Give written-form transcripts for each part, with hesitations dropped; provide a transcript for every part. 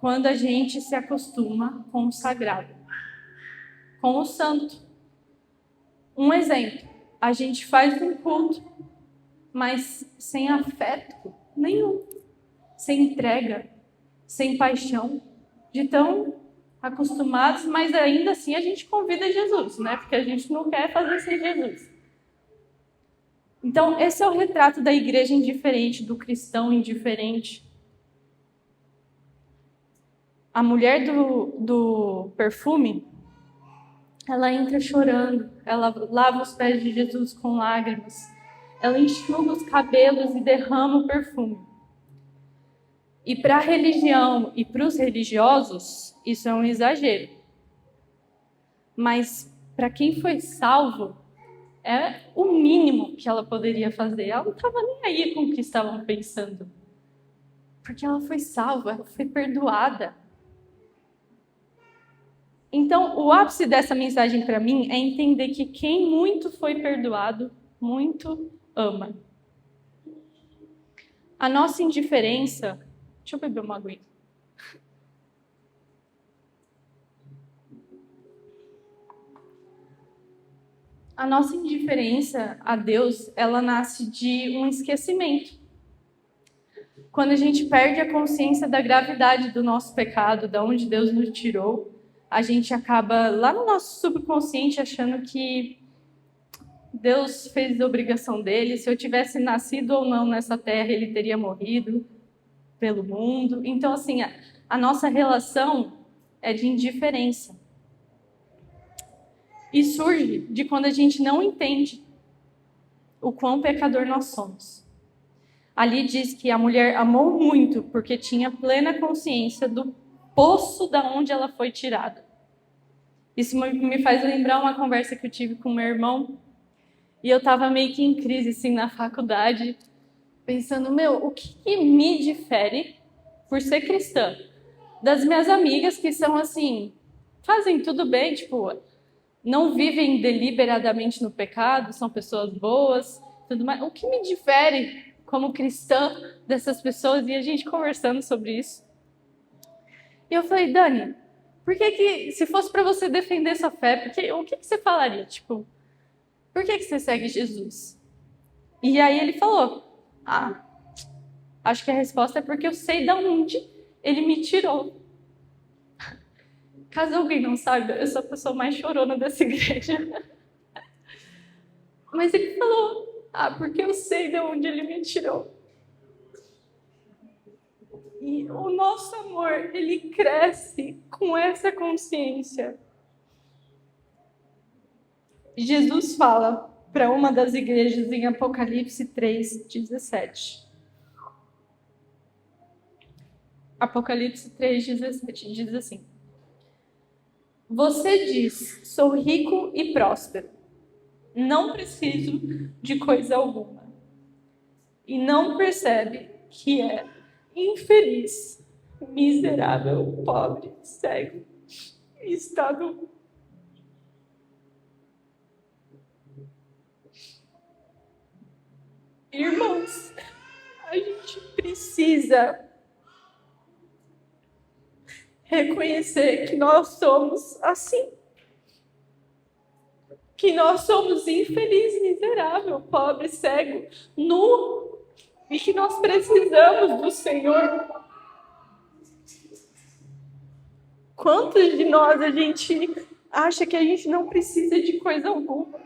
quando a gente se acostuma com o sagrado, com o santo. Um exemplo, a gente faz um culto, mas sem afeto nenhum, sem entrega, sem paixão, de tão acostumados, mas ainda assim a gente convida Jesus, né? Porque a gente não quer fazer sem Jesus. Então, esse é o retrato da igreja indiferente, do cristão indiferente. A mulher do perfume, ela entra chorando, ela lava os pés de Jesus com lágrimas, ela enxuga os cabelos e derrama o perfume. E para a religião e para os religiosos, isso é um exagero. Mas para quem foi salvo, é o mínimo que ela poderia fazer. Ela não estava nem aí com o que estavam pensando. Porque ela foi salva, ela foi perdoada. Então, o ápice dessa mensagem para mim é entender que quem muito foi perdoado, muito ama. A nossa indiferença... Deixa eu beber uma aguinha. A nossa indiferença a Deus, ela nasce de um esquecimento. Quando a gente perde a consciência da gravidade do nosso pecado, de onde Deus nos tirou, a gente acaba lá no nosso subconsciente achando que Deus fez a obrigação dele. Se eu tivesse nascido ou não nessa terra, ele teria morrido pelo mundo. Então, assim, a nossa relação é de indiferença. E surge de quando a gente não entende o quão pecador nós somos. Ali diz que a mulher amou muito porque tinha plena consciência do poço da onde ela foi tirada. Isso me faz lembrar uma conversa que eu tive com meu irmão. E eu estava meio que em crise, assim, na faculdade, pensando, o que me difere por ser cristã das minhas amigas que são assim, fazem tudo bem, tipo, não vivem deliberadamente no pecado, são pessoas boas, tudo mais. O que me difere como cristã dessas pessoas? E a gente conversando sobre isso. E eu falei, Dani, por que se fosse para você defender sua fé, o que você falaria? Tipo, por que você segue Jesus? E aí ele falou, acho que a resposta é porque eu sei de onde ele me tirou. Caso alguém não saiba, eu sou a pessoa mais chorona dessa igreja. Mas ele falou, porque eu sei de onde ele me tirou. E o nosso amor, ele cresce com essa consciência. Jesus fala para uma das igrejas em Apocalipse 3:17. Apocalipse 3:17 diz assim: Você diz, sou rico e próspero, não preciso de coisa alguma, e não percebe que é infeliz, miserável, pobre, cego e está nu. Irmãos, a gente precisa reconhecer que nós somos assim. Que nós somos infeliz, miserável, pobre, cego, nu. E que nós precisamos do Senhor. Quantos de nós a gente acha que a gente não precisa de coisa alguma?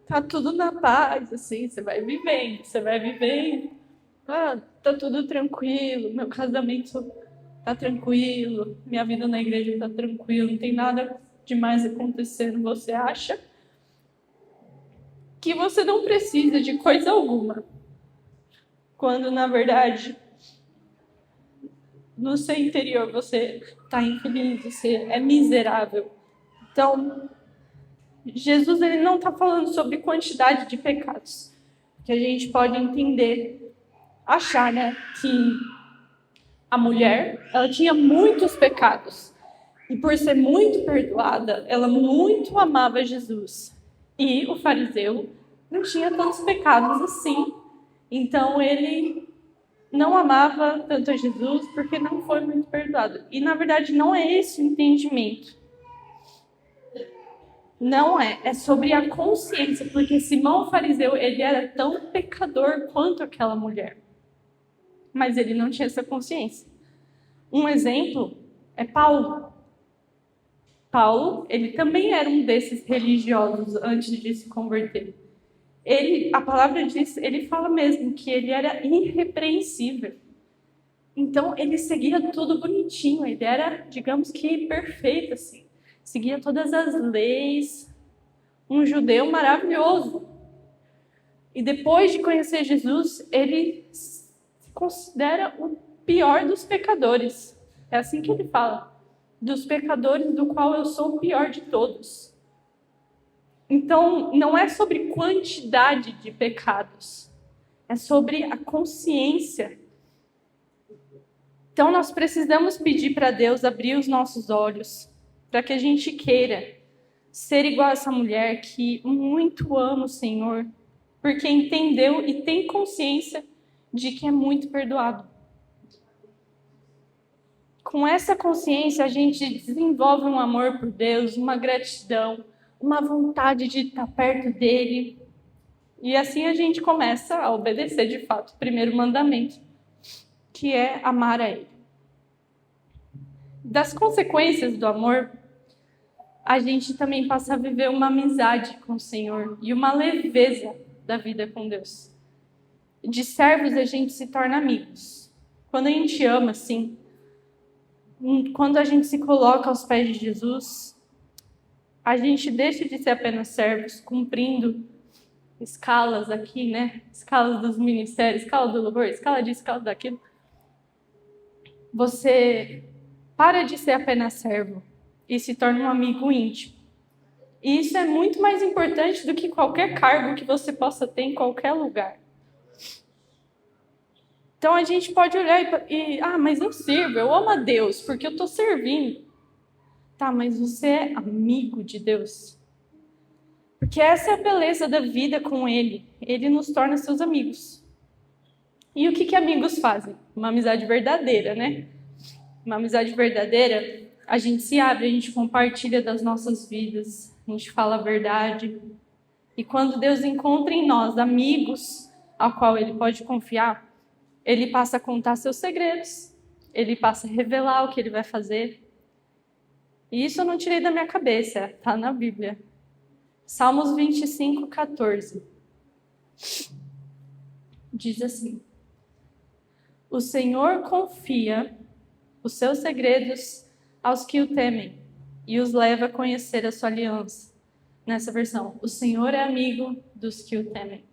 Tá tudo na paz, assim, você vai vivendo. Tá tudo tranquilo, meu casamento tá tranquilo, minha vida na igreja tá tranquila, não tem nada demais acontecendo. Você acha que você não precisa de coisa alguma, quando, na verdade, no seu interior você tá infeliz, você é miserável. Então, Jesus ele não está falando sobre quantidade de pecados, que a gente pode entender, achar, né, que a mulher, ela tinha muitos pecados, e por ser muito perdoada, ela muito amava Jesus. E o fariseu não tinha tantos pecados assim, então ele não amava tanto a Jesus porque não foi muito perdoado. perdoado. E, na verdade, não é esse o entendimento. Não é. É sobre a consciência, porque Simão fariseu, ele era tão pecador quanto aquela mulher. Mas ele não tinha essa consciência. Um exemplo é Paulo. Paulo, ele também era um desses religiosos antes de se converter. A palavra diz, ele fala mesmo que ele era irrepreensível. Então, ele seguia tudo bonitinho, ele era, digamos que, perfeito, assim. Seguia todas as leis, um judeu maravilhoso. E depois de conhecer Jesus, ele se considera o pior dos pecadores. É assim que ele fala. Dos pecadores, do qual eu sou o pior de todos. Então, não é sobre quantidade de pecados. É sobre a consciência. Então, nós precisamos pedir para Deus abrir os nossos olhos, para que a gente queira ser igual a essa mulher que muito ama o Senhor, porque entendeu e tem consciência de que é muito perdoado. Com essa consciência, a gente desenvolve um amor por Deus, uma gratidão, uma vontade de estar perto dele. E assim a gente começa a obedecer, de fato, o primeiro mandamento, que é amar a ele. Das consequências do amor, a gente também passa a viver uma amizade com o Senhor e uma leveza da vida com Deus. De servos, a gente se torna amigos. Quando a gente ama, assim, quando a gente se coloca aos pés de Jesus, a gente deixa de ser apenas servos, cumprindo escalas aqui, né? Escalas dos ministérios, escala do louvor, escala disso, escala daquilo. Você para de ser apenas servo e se torna um amigo íntimo. E isso é muito mais importante do que qualquer cargo que você possa ter em qualquer lugar. Então a gente pode olhar mas eu sirvo, eu amo a Deus, porque eu estou servindo. Tá, mas você é amigo de Deus? Porque essa é a beleza da vida com Ele. Ele nos torna seus amigos. E o que amigos fazem? Uma amizade verdadeira, né? Uma amizade verdadeira, a gente se abre, a gente compartilha das nossas vidas, a gente fala a verdade. E quando Deus encontra em nós amigos ao qual Ele pode confiar, Ele passa a contar seus segredos, Ele passa a revelar o que Ele vai fazer. E isso eu não tirei da minha cabeça, está na Bíblia. Salmos 25, 14. Diz assim: O Senhor confia os seus segredos aos que o temem e os leva a conhecer a sua aliança. Nessa versão, o Senhor é amigo dos que o temem.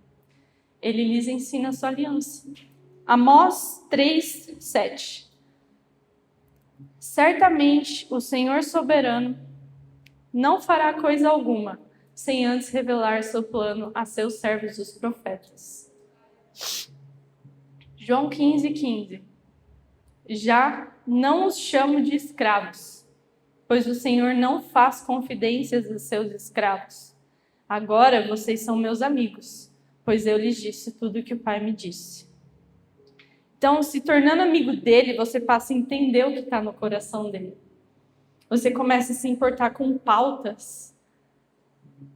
Ele lhes ensina a sua aliança. Amós 3, 7. Certamente o Senhor soberano não fará coisa alguma sem antes revelar seu plano a seus servos os profetas. João 15, 15. Já não os chamo de escravos, pois o Senhor não faz confidências a seus escravos. Agora vocês são meus amigos, pois eu lhes disse tudo o que o Pai me disse. Então, se tornando amigo dele, você passa a entender o que está no coração dele. Você começa a se importar com pautas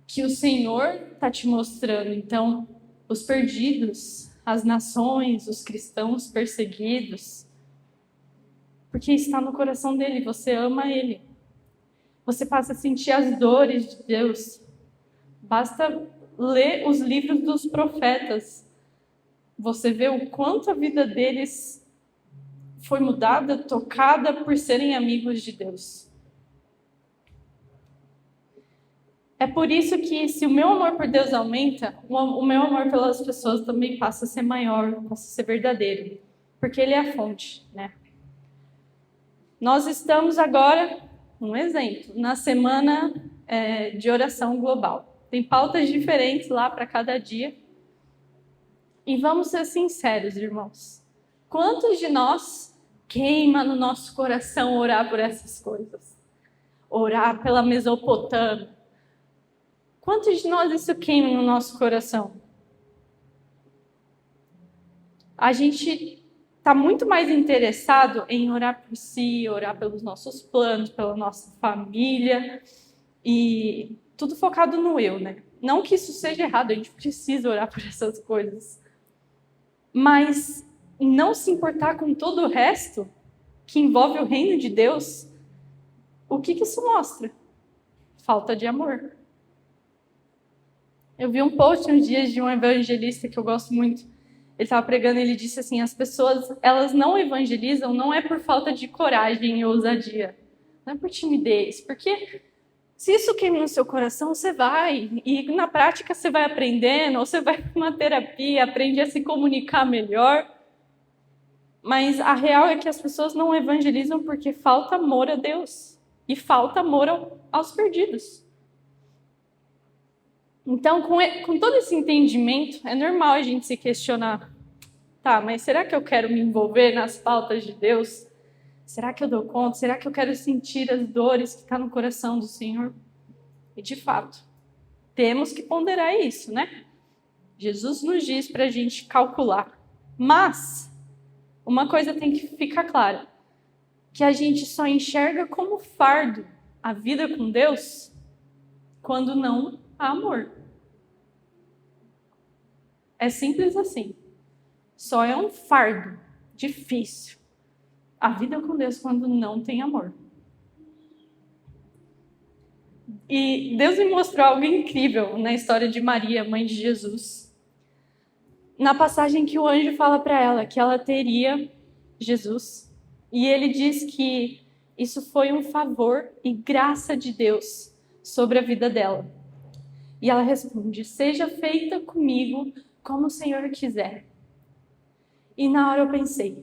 que o Senhor está te mostrando. Então, os perdidos, as nações, os cristãos perseguidos, porque está no coração dele, você ama ele. Você passa a sentir as dores de Deus. Basta ler os livros dos profetas. Você vê o quanto a vida deles foi mudada, tocada por serem amigos de Deus. É por isso que, se o meu amor por Deus aumenta, o meu amor pelas pessoas também passa a ser maior, passa a ser verdadeiro. Porque ele é a fonte, né? Nós estamos agora, um exemplo, na semana de oração global. Tem pautas diferentes lá para cada dia. E vamos ser sinceros, irmãos. Quantos de nós queima no nosso coração orar por essas coisas? Orar pela Mesopotâmia. Quantos de nós isso queima no nosso coração? A gente está muito mais interessado em orar por si, orar pelos nossos planos, pela nossa família, e tudo focado no eu, né? Não que isso seja errado, a gente precisa orar por essas coisas. Mas não se importar com todo o resto que envolve o reino de Deus, o que isso mostra? Falta de amor. Eu vi um post uns dias de um evangelista que eu gosto muito. Ele estava pregando e ele disse assim, as pessoas, elas não evangelizam, não é por falta de coragem e ousadia. Não é por timidez, porque se isso queima no seu coração, você vai. E na prática você vai aprendendo, ou você vai para uma terapia, aprende a se comunicar melhor. Mas a real é que as pessoas não evangelizam porque falta amor a Deus. E falta amor aos perdidos. Então, com todo esse entendimento, é normal a gente se questionar. Tá, mas será que eu quero me envolver nas pautas de Deus? Será que eu dou conta? Será que eu quero sentir as dores que estão no coração do Senhor? E, de fato, temos que ponderar isso, né? Jesus nos diz para a gente calcular. Mas, uma coisa tem que ficar clara. Que a gente só enxerga como fardo a vida com Deus quando não há amor. É simples assim. Só é um fardo difícil a vida com Deus quando não tem amor. E Deus me mostrou algo incrível na história de Maria, mãe de Jesus. Na passagem que o anjo fala para ela que ela teria Jesus. E ele diz que isso foi um favor e graça de Deus sobre a vida dela. E ela responde, seja feita comigo como o Senhor quiser. E na hora eu pensei,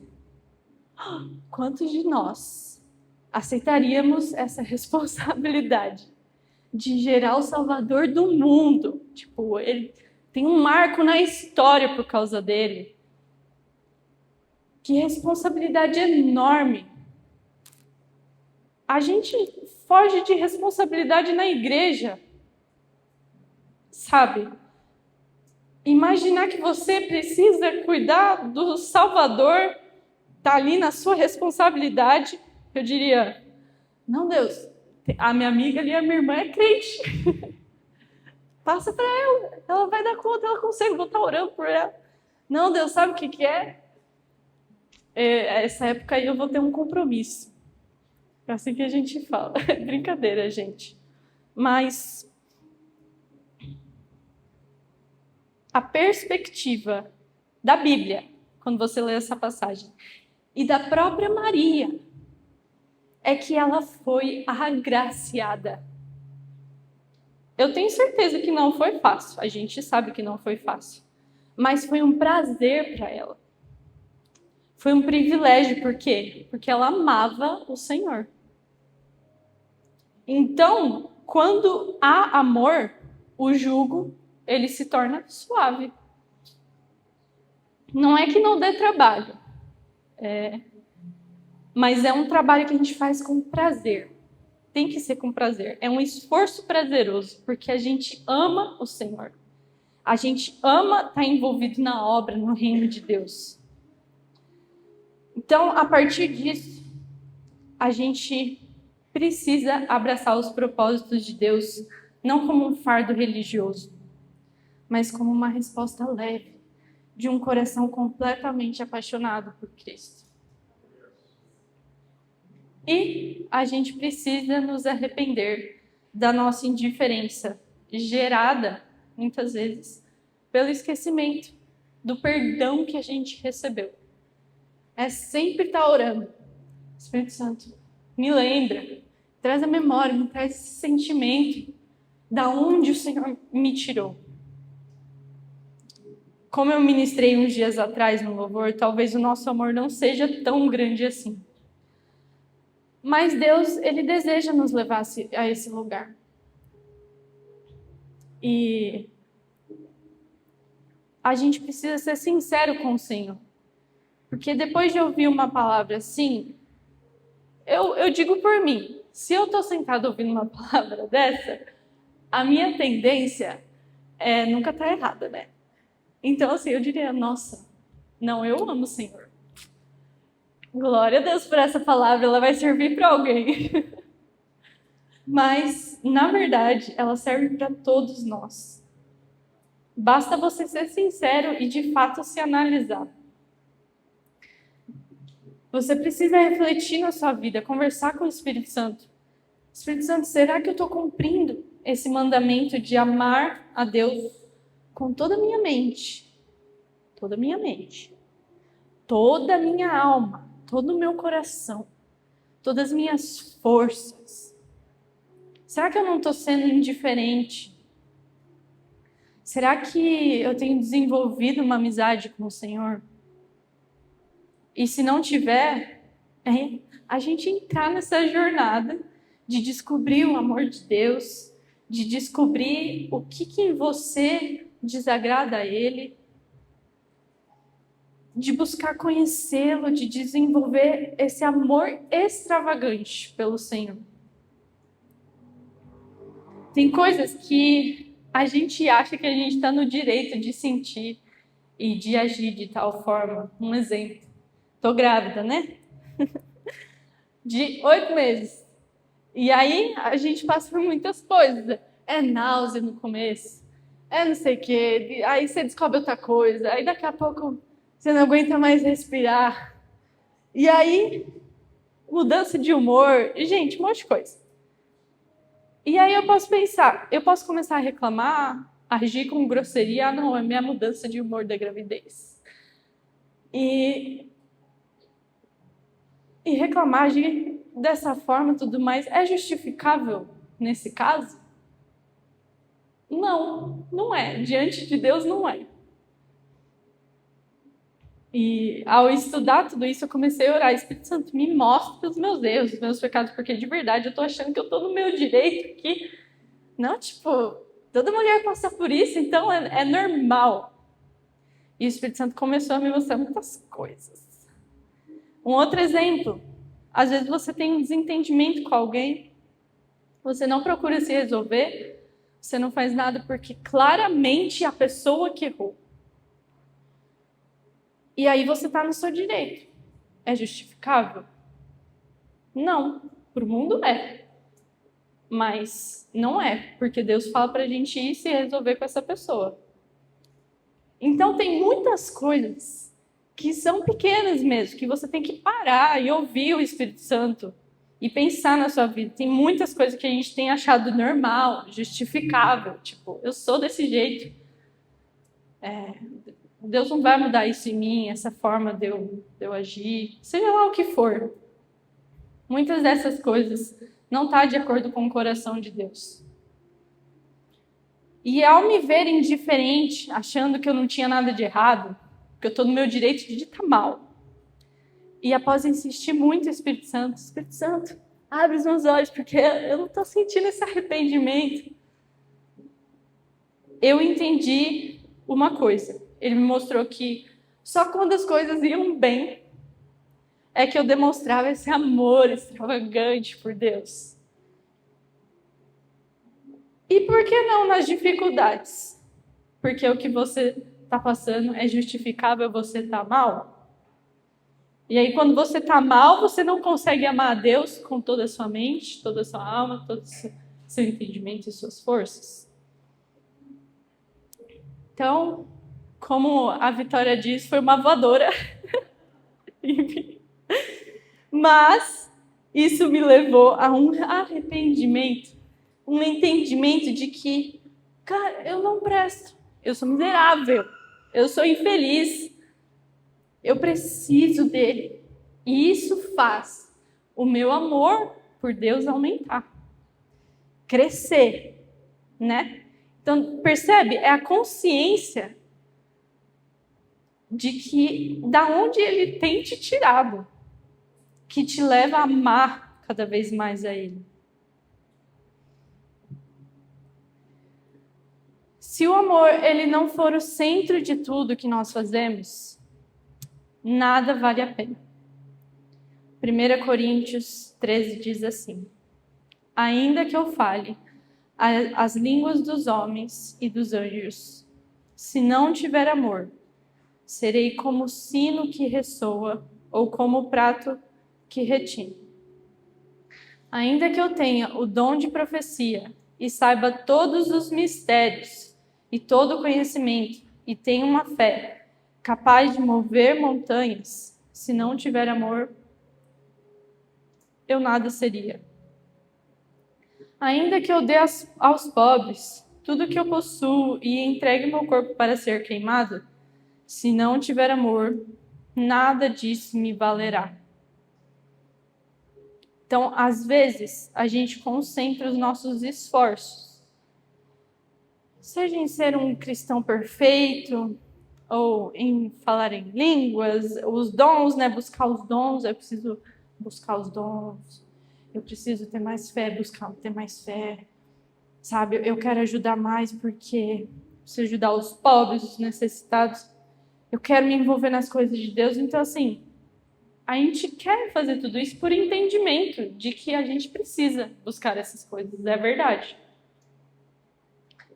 quantos de nós aceitaríamos essa responsabilidade de gerar o Salvador do mundo? Tipo, ele tem um marco na história por causa dele. Que responsabilidade enorme. A gente foge de responsabilidade na igreja. Sabe? Imaginar que você precisa cuidar do Salvador, tá ali na sua responsabilidade. Eu diria, não, Deus, a minha amiga ali, a minha irmã é crente. Passa para ela vai dar conta, ela consegue, vou estar orando por ela. Não, Deus, sabe o que é? Essa época aí eu vou ter um compromisso. É assim que a gente fala. Brincadeira, gente. Mas a perspectiva da Bíblia, quando você lê essa passagem, e da própria Maria, é que ela foi agraciada. Eu tenho certeza que não foi fácil. A gente sabe que não foi fácil. Mas foi um prazer para ela. Foi um privilégio, por quê? Porque ela amava o Senhor. Então, quando há amor, o jugo, ele se torna suave. Não é que não dê trabalho, mas é um trabalho que a gente faz com prazer. Tem que ser com prazer. É um esforço prazeroso, porque a gente ama o Senhor. A gente ama estar envolvido na obra, no reino de Deus. Então, a partir disso, a gente precisa abraçar os propósitos de Deus, não como um fardo religioso, mas como uma resposta leve de um coração completamente apaixonado por Cristo. E a gente precisa nos arrepender da nossa indiferença, gerada, muitas vezes, pelo esquecimento do perdão que a gente recebeu. É sempre estar orando. Espírito Santo, me lembra, traz a memória, me traz esse sentimento da onde o Senhor me tirou. Como eu ministrei uns dias atrás no louvor, talvez o nosso amor não seja tão grande assim. Mas Deus, Ele deseja nos levar a esse lugar. E a gente precisa ser sincero com o Senhor. Porque depois de ouvir uma palavra assim, eu digo por mim, se eu estou sentado ouvindo uma palavra dessa, a minha tendência é nunca estar errada, né? Então, assim, eu diria, nossa, não, eu amo o Senhor. Glória a Deus por essa palavra, ela vai servir para alguém. Mas, na verdade, ela serve para todos nós. Basta você ser sincero e, de fato, se analisar. Você precisa refletir na sua vida, conversar com o Espírito Santo. Espírito Santo, será que eu estou cumprindo esse mandamento de amar a Deus com toda a minha mente? Toda a minha mente. Toda a minha alma. Todo o meu coração. Todas as minhas forças. Será que eu não estou sendo indiferente? Será que eu tenho desenvolvido uma amizade com o Senhor? E se não tiver, a gente entrar nessa jornada de descobrir o amor de Deus, de descobrir o que em você desagrada a Ele, de buscar conhecê-lo, de desenvolver esse amor extravagante pelo Senhor. Tem coisas que a gente acha que a gente está no direito de sentir e de agir de tal forma. Um exemplo. Tô grávida, né? De 8 meses. E aí a gente passa por muitas coisas. É náusea no começo. É não sei o quê. Aí você descobre outra coisa. Aí daqui a pouco você não aguenta mais respirar. E aí, mudança de humor. E, gente, um monte de coisa. E aí eu posso pensar, eu posso começar a reclamar, agir com grosseria. Ah, não, é minha mudança de humor da gravidez. E reclamar, agir dessa forma e tudo mais, é justificável nesse caso? Não, não é. Diante de Deus, não é. E ao estudar tudo isso, eu comecei a orar. Espírito Santo, me mostra os meus erros, os meus pecados, porque de verdade eu tô achando que eu tô no meu direito aqui. Não, tipo, toda mulher passa por isso, então é normal. E o Espírito Santo começou a me mostrar muitas coisas. Um outro exemplo, às vezes você tem um desentendimento com alguém, você não procura se resolver, você não faz nada porque claramente é a pessoa que errou. E aí você está no seu direito. É justificável? Não, para o mundo é. Mas não é, porque Deus fala para a gente ir se resolver com essa pessoa. Então tem muitas coisas que são pequenas mesmo, que você tem que parar e ouvir o Espírito Santo e pensar na sua vida. Tem muitas coisas que a gente tem achado normal, justificável, tipo, eu sou desse jeito. Deus não vai mudar isso em mim, essa forma de eu agir, seja lá o que for. Muitas dessas coisas não estão de acordo com o coração de Deus. E ao me ver indiferente, achando que eu não tinha nada de errado, que eu estou no meu direito de estar mal. E após insistir muito, Espírito Santo, abre os meus olhos, porque eu não estou sentindo esse arrependimento. Eu entendi uma coisa. Ele me mostrou que só quando as coisas iam bem é que eu demonstrava esse amor extravagante por Deus. E por que não nas dificuldades? Porque o que você está passando é justificável você estar mal? E aí quando você está mal, você não consegue amar a Deus com toda a sua mente, toda a sua alma, todo o seu entendimento e suas forças? Então, como a Vitória diz, foi uma voadora. Mas isso me levou a um arrependimento, um entendimento de que, cara, eu não presto, eu sou miserável, eu sou infeliz, eu preciso dele. E isso faz o meu amor por Deus aumentar, crescer, né? Então, percebe? É a consciência de que da onde ele tem te tirado, que te leva a amar cada vez mais a ele. Se o amor ele não for o centro de tudo que nós fazemos, nada vale a pena. 1 Coríntios 13 diz assim: ainda que eu fale as línguas dos homens e dos anjos, se não tiver amor, serei como o sino que ressoa ou como o prato que retine. Ainda que eu tenha o dom de profecia e saiba todos os mistérios e todo o conhecimento e tenha uma fé capaz de mover montanhas, se não tiver amor, eu nada seria. Ainda que eu dê aos pobres tudo que eu possuo e entregue meu corpo para ser queimado, se não tiver amor, nada disso me valerá. Então, às vezes, a gente concentra os nossos esforços, seja em ser um cristão perfeito, ou em falar em línguas, os dons, né? Buscar os dons, eu preciso buscar os dons, eu preciso ter mais fé, buscar ter mais fé, sabe? Eu quero ajudar mais porque preciso ajudar os pobres, os necessitados, eu quero me envolver nas coisas de Deus. Então, assim, a gente quer fazer tudo isso por entendimento de que a gente precisa buscar essas coisas, é verdade.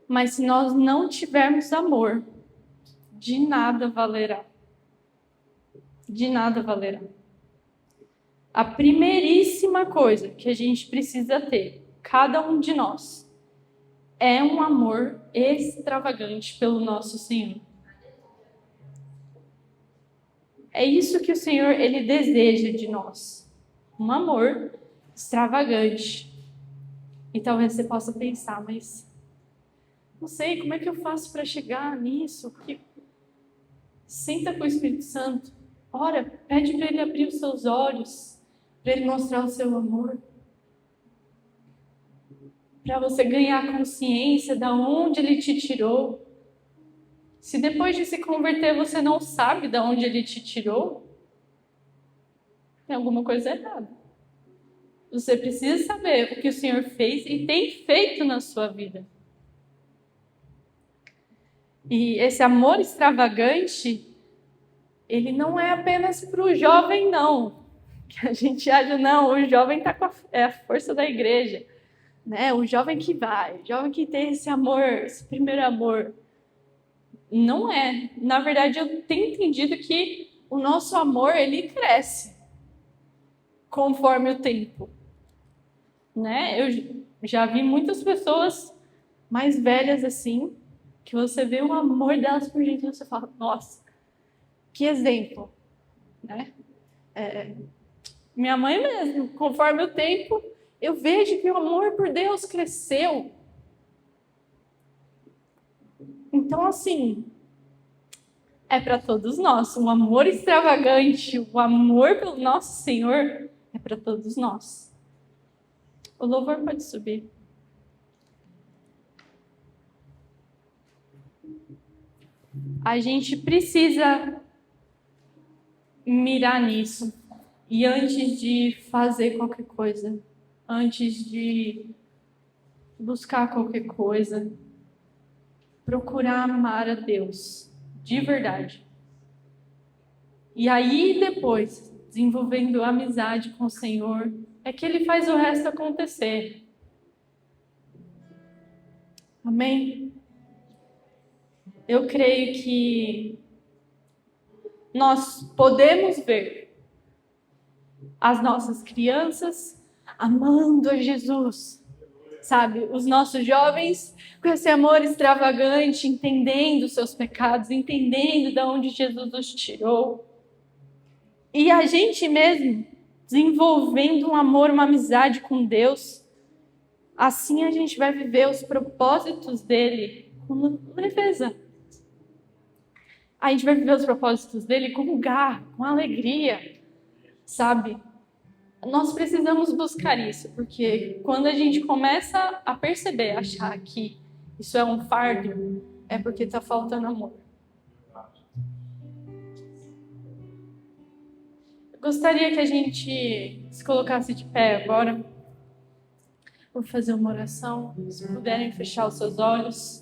Mas se nós não tivermos amor, de nada valerá. De nada valerá. A primeiríssima coisa que a gente precisa ter, cada um de nós, é um amor extravagante pelo nosso Senhor. É isso que o Senhor, Ele deseja de nós. Um amor extravagante. E talvez você possa pensar, mas não sei, como é que eu faço para chegar nisso? Porque senta com o Espírito Santo, ora, pede para Ele abrir os seus olhos, para Ele mostrar o seu amor, para você ganhar consciência de onde Ele te tirou. Se depois de se converter você não sabe de onde Ele te tirou, tem alguma coisa errada. Você precisa saber o que o Senhor fez e tem feito na sua vida. E esse amor extravagante, ele não é apenas para o jovem, não. Que a gente acha, não, o jovem está com a força da igreja. Né? O jovem que vai, o jovem que tem esse amor, esse primeiro amor. Não é. Na verdade, eu tenho entendido que o nosso amor, ele cresce conforme o tempo. Né? Eu já vi muitas pessoas mais velhas assim, que você vê o amor delas por gente e você fala, nossa, que exemplo. Né? Minha mãe mesmo, conforme o tempo, eu vejo que o amor por Deus cresceu. Então, assim, é para todos nós. Um amor extravagante, o amor pelo nosso Senhor é para todos nós. O louvor pode subir. A gente precisa mirar nisso. E antes de fazer qualquer coisa, antes de buscar qualquer coisa, procurar amar a Deus de verdade. E aí depois, desenvolvendo amizade com o Senhor, é que Ele faz o resto acontecer. Amém? Eu creio que nós podemos ver as nossas crianças amando a Jesus, sabe? Os nossos jovens com esse amor extravagante, entendendo os seus pecados, entendendo de onde Jesus os tirou. E a gente mesmo desenvolvendo um amor, uma amizade com Deus. Assim a gente vai viver os propósitos dele com leveza. A gente vai viver os propósitos dele com garra, com alegria, sabe? Nós precisamos buscar isso, porque quando a gente começa a perceber, achar que isso é um fardo, é porque está faltando amor. Eu gostaria que a gente se colocasse de pé agora. Vou fazer uma oração. Se puderem fechar os seus olhos.